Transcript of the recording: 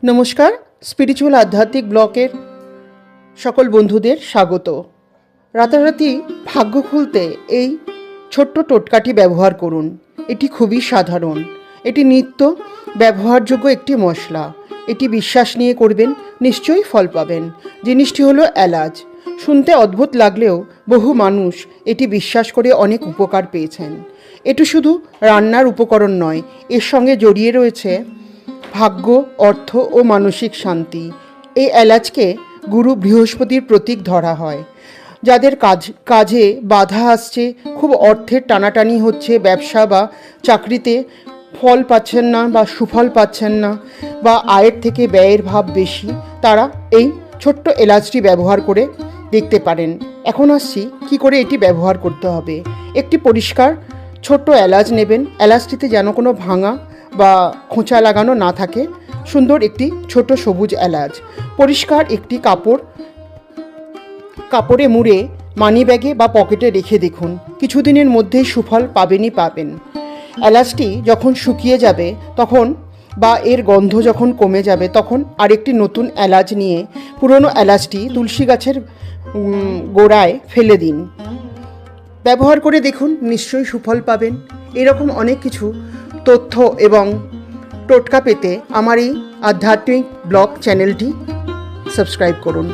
নমস্কার, স্পিরিচুয়াল আধ্যাত্মিক ব্লকের সকল বন্ধুদের স্বাগত। রাতারাতি ভাগ্য খুলতে এই ছোট্ট টোটকাটি ব্যবহার করুন। এটি খুবই সাধারণ, এটি নিত্য ব্যবহারযোগ্য একটি মশলা। এটি বিশ্বাস নিয়ে করবেন, নিশ্চয়ই ফল পাবেন। জিনিসটি হলো এলাচ। শুনতে অদ্ভুত লাগলেও বহু মানুষ এটি বিশ্বাস করে অনেক উপকার পেয়েছেন। এটি শুধু রান্নার উপকরণ নয়, এর সঙ্গে জড়িয়ে রয়েছে ভাগ্য, অর্থ ও মানসিক শান্তি। এই এলাচকে গুরু বৃহস্পতির প্রতীক ধরা হয়। যাদের কাজে বাধা আসছে, খুব অর্থের টানাটানি হচ্ছে, ব্যবসা বা চাকরিতে ফল পাচ্ছেন না বা সুফল পাচ্ছেন না, বা আয়ের থেকে ব্যয়ের ভাব বেশি, তারা এই ছোট্ট এলাচটি ব্যবহার করে দেখতে পারেন। এখন আসছি কি করে এটি ব্যবহার করতে হবে। একটি পরিষ্কার ছোট্ট এলাচ নেবেন। এলাচটিতে যেন কোনো ভাঙা বা খোঁচা লাগানো না থাকে। সুন্দর একটি ছোট সবুজ এলাচ পরিষ্কার একটি কাপড়ে মুড়ে মানি ব্যাগে বা পকেটে রেখে দেখুন, কিছুদিনের মধ্যেই সুফল পাবেন। এলাচটি যখন শুকিয়ে যাবে তখন বা এর গন্ধ যখন কমে যাবে তখন আরেকটি নতুন এলাচ নিয়ে পুরনো এলাচটি তুলসী গাছের গোড়ায় ফেলে দিন। ব্যবহার করে দেখুন, নিশ্চয়ই সুফল পাবেন। এরকম অনেক কিছু তথ্য এবং টোটকা পেতে আমার এই আধ্যাত্মিক ব্লগ চ্যানেলটি সাবস্ক্রাইব করুন।